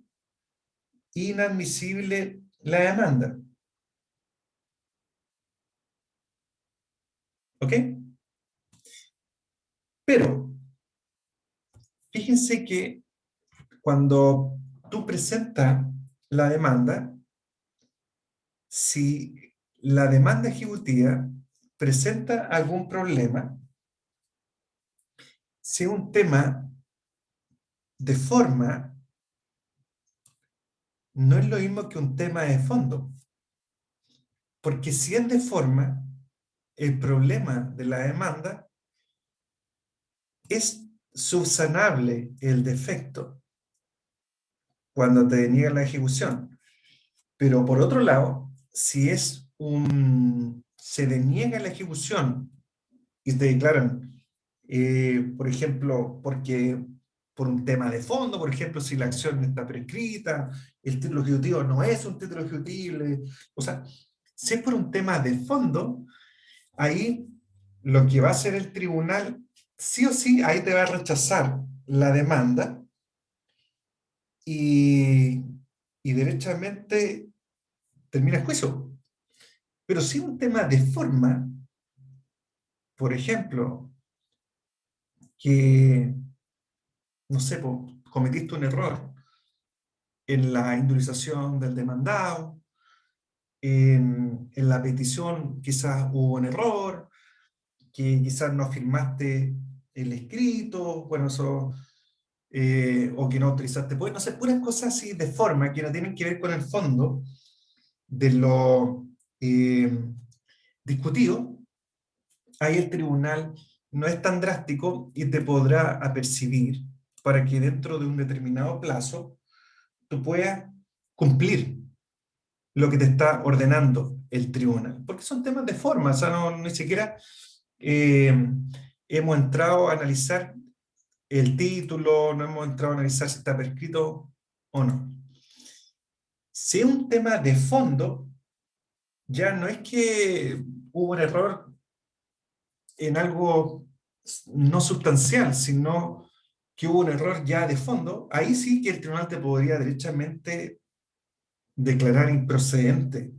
inadmisible la demanda. ¿Ok? Pero, fíjense que cuando tú presentas la demanda, si la demanda ejecutiva presenta algún problema, si es un tema de forma, no es lo mismo que un tema de fondo. Porque si es de forma, el problema de la demanda es subsanable el defecto cuando te deniega la ejecución. Pero por otro lado, si es se deniega la ejecución y te declaran, por ejemplo, por un tema de fondo, por ejemplo, si la acción está prescrita, el título ejecutivo no es un título ejecutible, o sea, si es por un tema de fondo, ahí lo que va a hacer el tribunal, sí o sí, ahí te va a rechazar la demanda y, y derechamente termina el juicio. Pero si es un tema de forma, por ejemplo, que, no sé, cometiste un error en la indemnización del demandado, en la petición quizás hubo un error, que quizás no firmaste el escrito, bueno, eso, o que no autorizaste, pues no sé, puras cosas así de forma que no tienen que ver con el fondo de lo discutido. Ahí el tribunal no es tan drástico y te podrá apercibir para que dentro de un determinado plazo tú puedas cumplir lo que te está ordenando el tribunal. Porque son temas de forma, o sea, no, ni siquiera hemos entrado a analizar el título, no hemos entrado a analizar si está prescrito o no. Si es un tema de fondo, ya no es que hubo un error en algo no sustancial, sino que hubo un error ya de fondo, ahí sí que el tribunal te podría derechamente declarar improcedente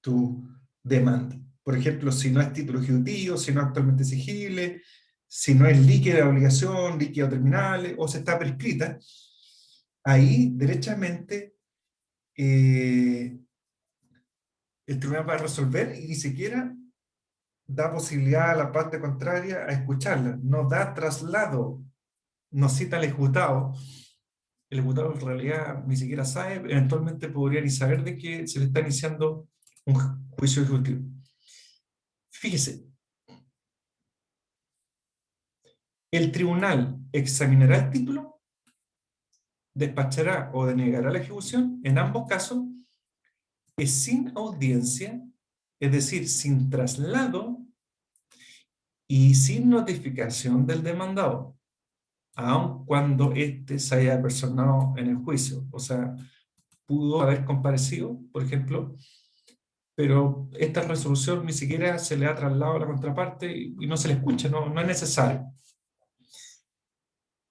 tu demanda. Por ejemplo, si no es título ejecutivo, si no es actualmente exigible, si no es líquida de obligación, líquida o terminal, o se está prescrita, ahí derechamente el tribunal va a resolver y ni siquiera da posibilidad a la parte contraria a escucharla, no da traslado, no cita al ejecutado. El ejecutado en realidad ni siquiera sabe, eventualmente podría ni saber de que se le está iniciando un juicio ejecutivo. Fíjese, el tribunal examinará el título, despachará o denegará la ejecución, en ambos casos, es sin audiencia, es decir, sin traslado y sin notificación del demandado, aun cuando éste se haya personado en el juicio. O sea, pudo haber comparecido, por ejemplo, pero esta resolución ni siquiera se le ha trasladado a la contraparte y no se le escucha, no es necesario.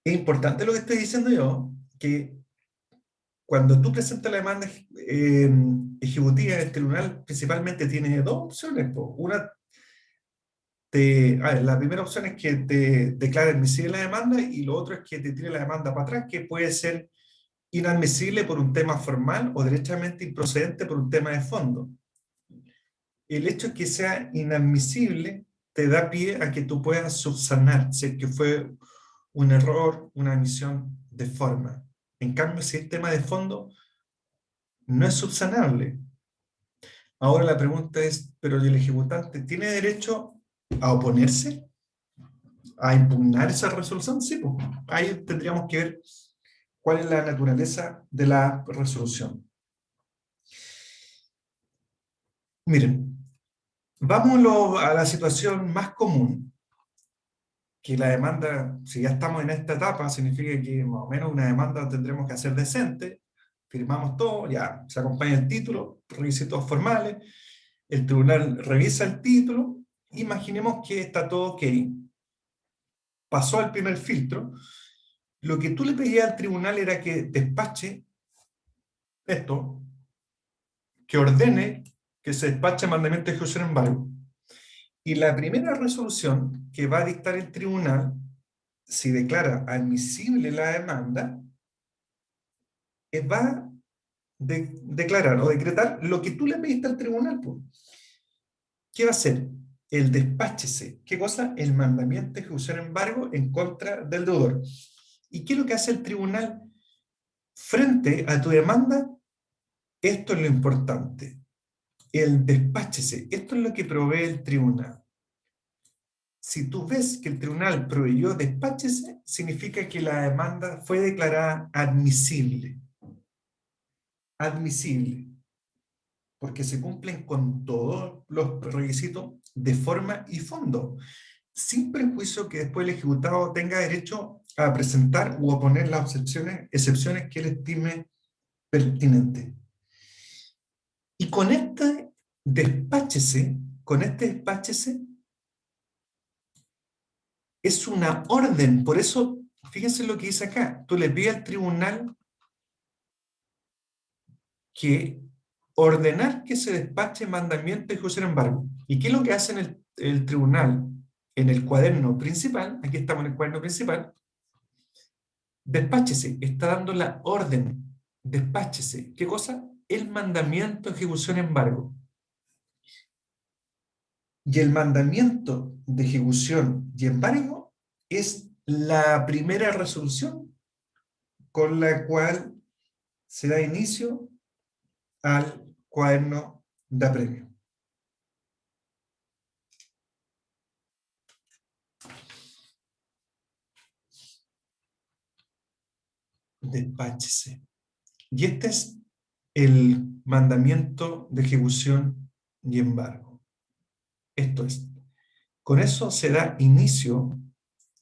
Es importante lo que estoy diciendo yo, que cuando tú presentas la demanda ejecutiva, el tribunal principalmente tiene dos opciones. Una, la primera opción es que te declare admisible la demanda y lo otro es que te tire la demanda para atrás, que puede ser inadmisible por un tema formal o derechamente improcedente por un tema de fondo. El hecho de que sea inadmisible te da pie a que tú puedas subsanar si es que fue un error, una omisión de forma. En cambio, si el tema de fondo no es subsanable. Ahora la pregunta es, ¿pero el ejecutante tiene derecho a oponerse? ¿A impugnar esa resolución? Sí, pues ahí tendríamos que ver cuál es la naturaleza de la resolución. Miren, vámonos a la situación más común, que la demanda, si ya estamos en esta etapa, significa que más o menos una demanda tendremos que hacer decente, firmamos todo, ya se acompaña el título, requisitos formales, el tribunal revisa el título, imaginemos que está todo ok, pasó al primer filtro, lo que tú le pedías al tribunal era que despache esto, que ordene que se despache mandamiento de ejecución en embargo. Y la primera resolución que va a dictar el tribunal, si declara admisible la demanda, va a declarar o decretar lo que tú le pediste al tribunal. Pues. ¿Qué va a hacer? El despáchese. ¿Qué cosa? El mandamiento de ejecución en embargo en contra del deudor. ¿Y qué es lo que hace el tribunal frente a tu demanda? Esto es lo importante. El despáchese. Esto es lo que provee el tribunal. Si tú ves que el tribunal proveyó despáchese, significa que la demanda fue declarada admisible. Admisible. Porque se cumplen con todos los requisitos de forma y fondo, sin prejuicio que después el ejecutado tenga derecho a presentar o oponer las excepciones que él estime pertinentes. Y con este despáchese, es una orden. Por eso, fíjense lo que dice acá. Tú le pides al tribunal que ordenar que se despache mandamiento y ejecución en embargo. ¿Y qué es lo que hace el tribunal en el cuaderno principal? Aquí estamos en el cuaderno principal. Despáchese, está dando la orden. Despáchese. ¿Qué cosa? El mandamiento, ejecución, embargo. Y el mandamiento de ejecución y embargo es la primera resolución con la cual se da inicio al cuaderno de apremio. Despáchese. Y este es el mandamiento de ejecución y embargo. Esto es, con eso se da inicio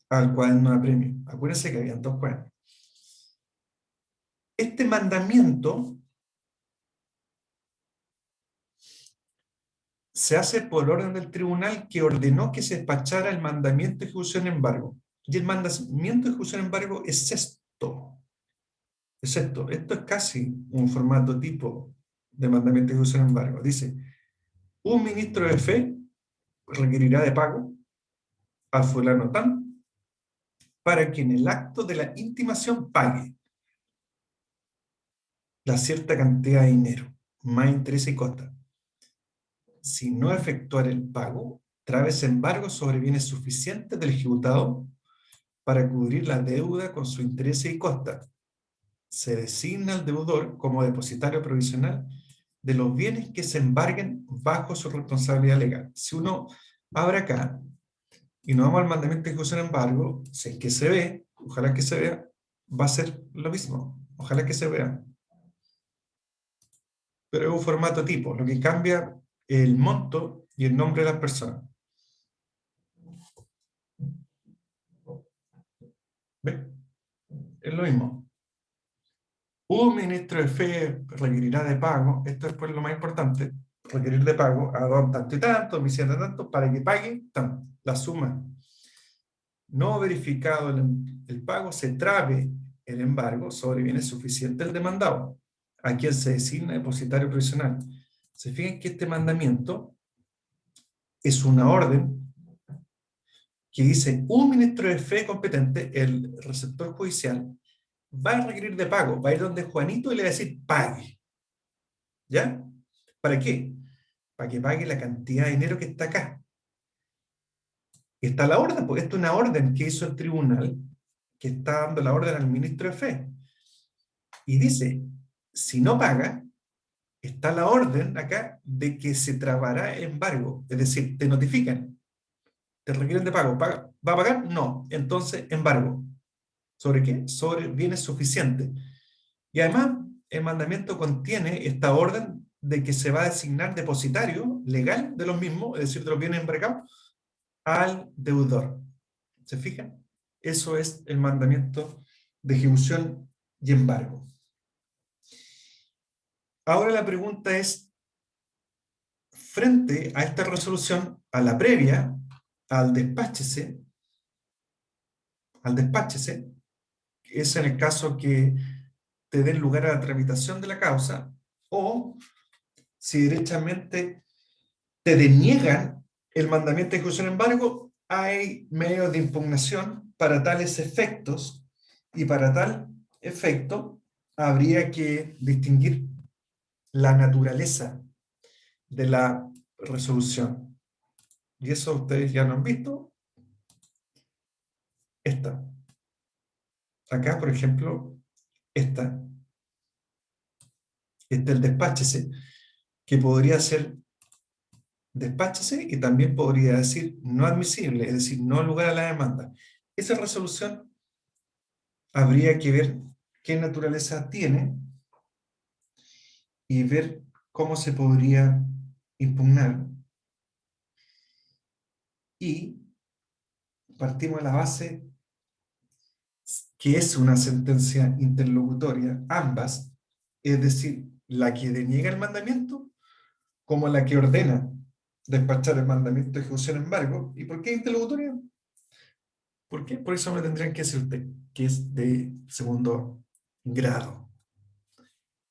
al cuaderno de apremio. Acuérdense que habían dos cuadernos. Este mandamiento se hace por orden del tribunal que ordenó que se despachara el mandamiento de ejecución en embargo. Y el mandamiento de ejecución en embargo es esto. Es esto. Esto es casi un formato tipo de mandamiento de ejecución en embargo. Dice, un ministro de fe requerirá de pago al fulano tan para que en el acto de la intimación pague la cierta cantidad de dinero, más interés y costa. Si no efectuar el pago, Tras embargo sobre bienes suficientes del ejecutado para cubrir la deuda con sus intereses y costas. Se designa al deudor como depositario provisional de los bienes que se embarguen bajo su responsabilidad legal. Si uno abre acá y nos vamos al mandamiento de ejecución embargo, si es que se ve, ojalá que se vea, va a ser lo mismo. Ojalá que se vea. Pero es un formato tipo, lo que cambia el monto y el nombre de las personas. ¿Ve? Es lo mismo. Un ministro de fe requerirá de pago, esto es pues lo más importante, requerir de pago a don tanto y tanto, mi tanto, para que pague tanto, la suma. No verificado el pago, se trabe el embargo sobre bienes suficientes el demandado, a quien se designa depositario provisional. Se fijan que este mandamiento es una orden que dice un ministro de fe competente, el receptor judicial, va a requerir de pago, va a ir donde Juanito y le va a decir pague. ¿Ya? ¿Para qué? Para que pague la cantidad de dinero que está acá. Está la orden, porque esto es una orden que hizo el tribunal, que está dando la orden al ministro de fe. Y dice, si no paga, está la orden acá de que se trabará el embargo. Es decir, te notifican, te requieren de pago. ¿Va a pagar? No. Entonces, embargo. ¿Sobre qué? Sobre bienes suficientes. Y además, el mandamiento contiene esta orden de que se va a designar depositario legal de los mismos, es decir, de los bienes embargados, al deudor. ¿Se fijan? Eso es el mandamiento de ejecución y embargo. Ahora la pregunta es, frente a esta resolución, a la previa, al despáchese, que es en el caso que te den lugar a la tramitación de la causa, o si derechamente te deniegan el mandamiento de ejecución y embargo, hay medios de impugnación para tales efectos, y para tal efecto habría que distinguir la naturaleza de la resolución. Y eso ustedes ya lo han visto. Esta. Acá, por ejemplo, esta. Este es el despáchese, que podría ser despáchese y también podría decir no admisible, es decir, no lugar a la demanda. Esa resolución habría que ver qué naturaleza tiene y ver cómo se podría impugnar. Y partimos de la base que es una sentencia interlocutoria, ambas, es decir, la que deniega el mandamiento como la que ordena despachar el mandamiento de ejecución en embargo. ¿Y por qué interlocutoria? ¿Por qué? Por eso me tendrían que decir usted, que es de segundo grado.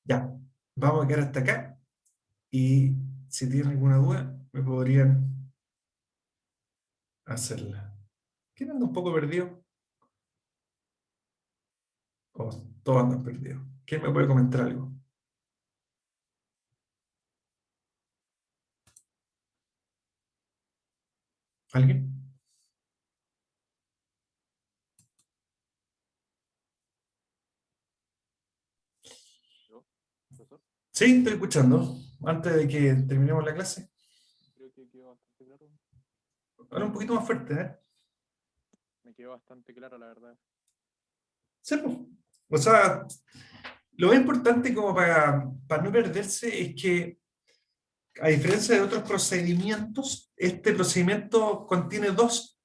Ya, vamos a quedar hasta acá y si tienen alguna duda me podrían hacerla. ¿Quién anda un poco perdido? O todos andan perdidos. ¿Quién me puede comentar algo? ¿Alguien? ¿Yo, profesor? Sí, estoy escuchando. Antes de que terminemos la clase. Creo que quedó bastante claro. Habla un poquito más fuerte, ¿eh? Me quedó bastante claro, la verdad. Sí, pues. O sea, lo más importante como para no perderse es que, a diferencia de otros procedimientos, este procedimiento contiene dos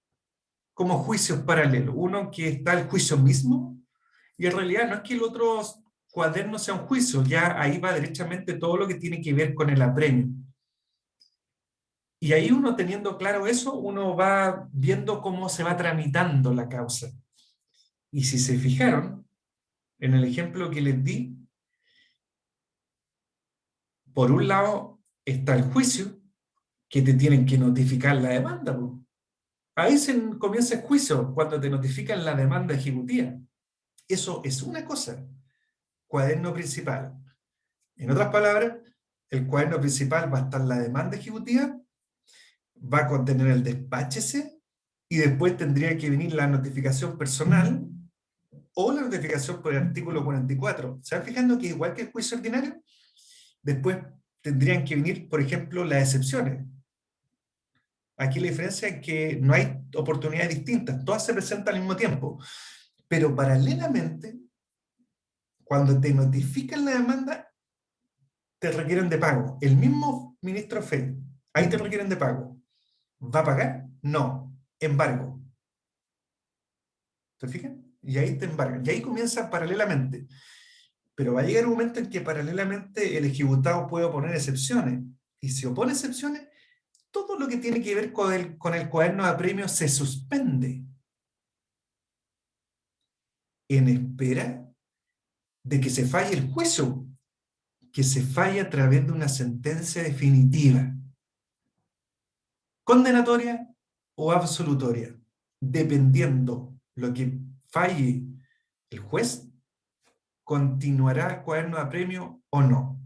como juicios paralelos. Uno que está el juicio mismo, y en realidad no es que el otro cuaderno sea un juicio, ya ahí va derechamente todo lo que tiene que ver con el apremio. Y ahí uno teniendo claro eso, uno va viendo cómo se va tramitando la causa. Y si se fijaron, en el ejemplo que les di, por un lado está el juicio, que te tienen que notificar la demanda. Ahí comienza el juicio, cuando te notifican la demanda ejecutiva. Eso es una cosa. Cuaderno principal. En otras palabras, el cuaderno principal va a estar la demanda ejecutiva, va a contener el despáchese y después tendría que venir la notificación personal o la notificación por el artículo 44. ¿Se van fijando que igual que el juicio ordinario? Después tendrían que venir, por ejemplo, las excepciones. Aquí la diferencia es que no hay oportunidades distintas, todas se presentan al mismo tiempo. Pero paralelamente, cuando te notifican la demanda, te requieren de pago. El mismo ministro Fed, ahí te requieren de pago. ¿Va a pagar? No. Embargo. ¿Te fijas? Y ahí te embargan. Y ahí comienza paralelamente. Pero va a llegar un momento en que paralelamente el ejecutado puede oponer excepciones. Y si opone excepciones, todo lo que tiene que ver con el cuaderno de apremio se suspende en espera de que se falle el juicio, que se falle a través de una sentencia definitiva, condenatoria o absolutoria, dependiendo lo que falle el juez, continuará el cuaderno de apremio o no.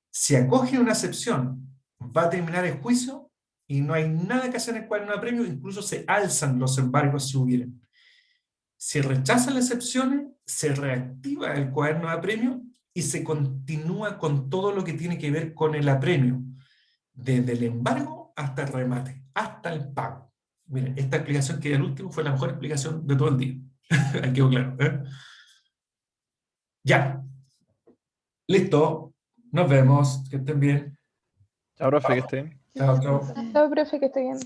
Si acoge una excepción, va a terminar el juicio y no hay nada que hacer en el cuaderno de apremio, incluso se alzan los embargos si hubieran. Si rechazan las excepciones, se reactiva el cuaderno de apremio y se continúa con todo lo que tiene que ver con el apremio, desde el embargo hasta el remate, hasta el pago. Miren, esta explicación que al último fue la mejor explicación de todo el día. Ahí quedó claro, ¿eh? Ya. Listo. Nos vemos. Que estén bien. Chao, profe, que esté bien. Chao, chao. Chao, profe, que esté bien.